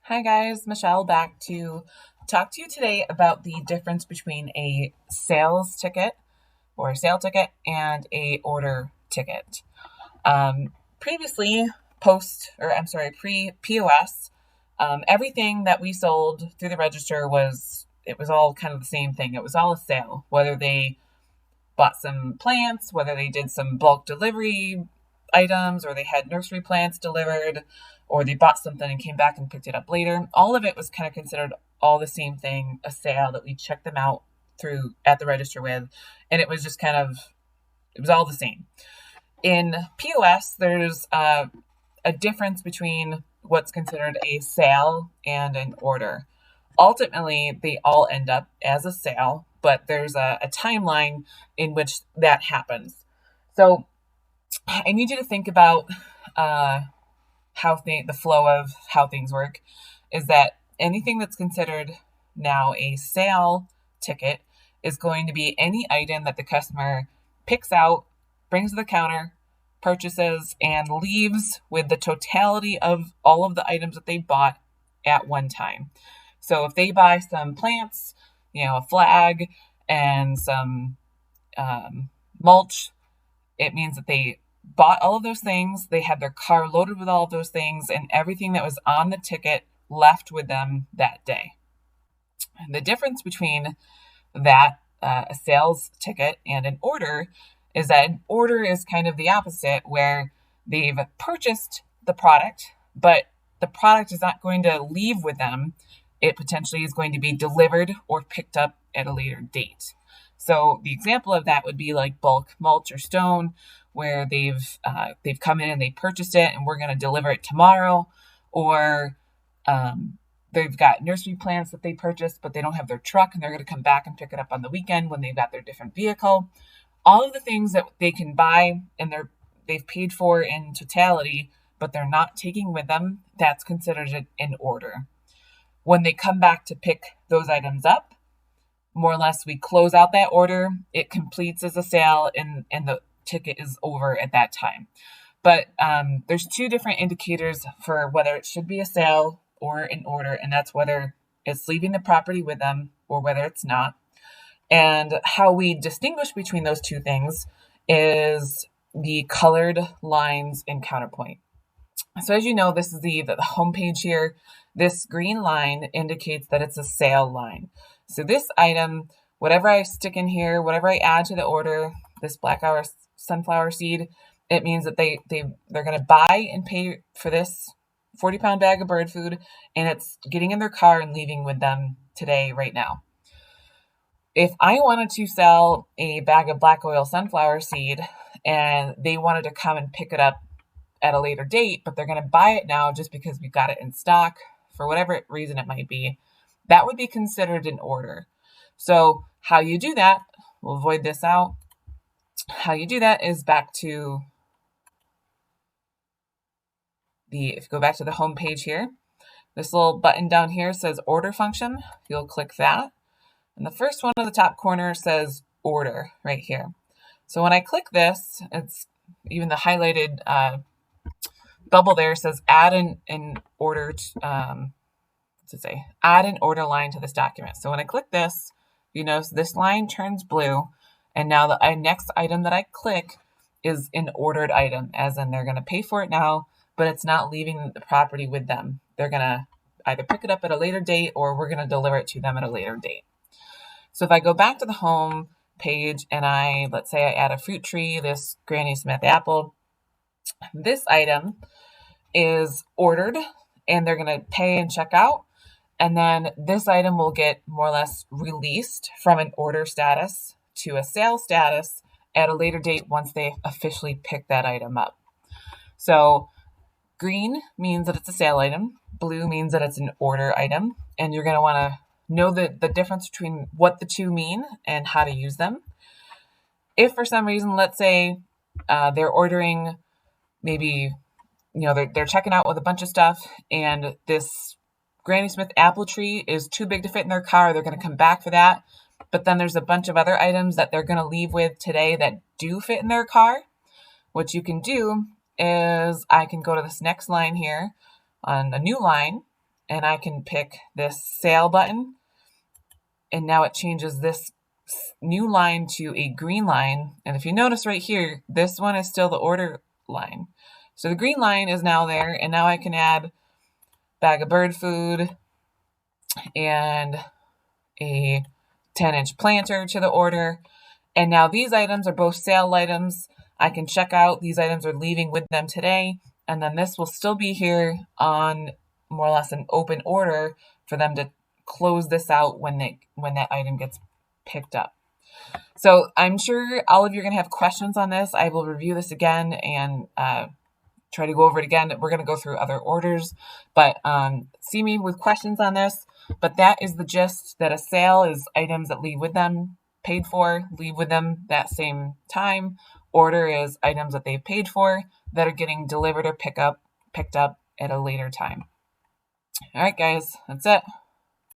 Hi guys, Michelle back to talk to you today about the difference between a sales ticket or a sale ticket and a order ticket. Previously, pre POS, everything that we sold through the register was all kind of the same thing. It was all a sale, whether they bought some plants, whether they did some bulk delivery items, or they had nursery plants delivered, or they bought something and came back and picked it up later. All of it was kind of considered all the same thing, a sale that we checked them out through at the register with, and it was just it was all the same. In POS, there's a difference between what's considered a sale and an order. Ultimately, they all end up as a sale, but there's a timeline in which that happens. So I need you to think about the flow of how things work is that anything that's considered now a sale ticket is going to be any item that the customer picks out, brings to the counter, purchases, and leaves with the totality of all of the items that they bought at one time. So if they buy some plants, a flag and some mulch, it means that they bought all of those things, they had their car loaded with all of those things, and everything that was on the ticket left with them that day. And the difference between that, a sales ticket, and an order is that an order is kind of the opposite, where they've purchased the product, but the product is not going to leave with them. It potentially is going to be delivered or picked up at a later date. So the example of that would be like bulk mulch or stone, where they've come in and they purchased it, and we're going to deliver it tomorrow, or they've got nursery plants that they purchased, but they don't have their truck, and they're going to come back and pick it up on the weekend when they've got their different vehicle. All of the things that they can buy and they've paid for in totality, but they're not taking with them, that's considered an order. When they come back to pick those items up, more or less we close out that order, it completes as a sale, and the ticket is over at that time. But there's two different indicators for whether it should be a sale or an order, and that's whether it's leaving the property with them or whether it's not. And how we distinguish between those two things is the colored lines in counterpoint. So as you know, this is the home page here. This green line indicates that it's a sale line. So this item, whatever I stick in here, whatever I add to the order, this black sunflower seed, it means that they're going to buy and pay for this 40-pound bag of bird food, and it's getting in their car and leaving with them today, right now. If I wanted to sell a bag of black oil sunflower seed and they wanted to come and pick it up at a later date, but they're going to buy it now just because we've got it in stock for whatever reason it might be, that would be considered an order. So how you do that, we'll void this out. How you do that is if you go back to the home page here, this little button down here says order function. You'll click that. And the first one in the top corner says order right here. So when I click this, it's even the highlighted bubble there says add an order add an order line to this document. So when I click this, you notice this line turns blue, and now the next item that I click is an ordered item, as in they're going to pay for it now, but it's not leaving the property with them. They're going to either pick it up at a later date, or we're going to deliver it to them at a later date. So if I go back to the home page and let's say I add a fruit tree, this Granny Smith apple, this item is ordered and they're going to pay and check out. And then this item will get more or less released from an order status to a sale status at a later date once they officially pick that item up. So green means that it's a sale item. Blue means that it's an order item. And you're going to want to know the difference between what the two mean and how to use them. If for some reason, let's say they're ordering, maybe, they're checking out with a bunch of stuff, and this Granny Smith apple tree is too big to fit in their car, they're going to come back for that. But then there's a bunch of other items that they're going to leave with today that do fit in their car. What you can do is I can go to this next line here on a new line, and I can pick this sale button, and now it changes this new line to a green line. And if you notice right here, this one is still the order line. So the green line is now there, and now I can add bag of bird food and a 10-inch planter to the order. And now these items are both sale items. I can check out these items are leaving with them today, and then this will still be here on more or less an open order for them to close this out when that item gets picked up. So I'm sure all of you are going to have questions on this. I will review this again and try to go over it again. We're going to go through other orders, but see me with questions on this. But that is the gist, that a sale is items that leave with them paid for, leave with them that same time. Order is items that they've paid for that are getting delivered or picked up at a later time. All right, guys, that's it.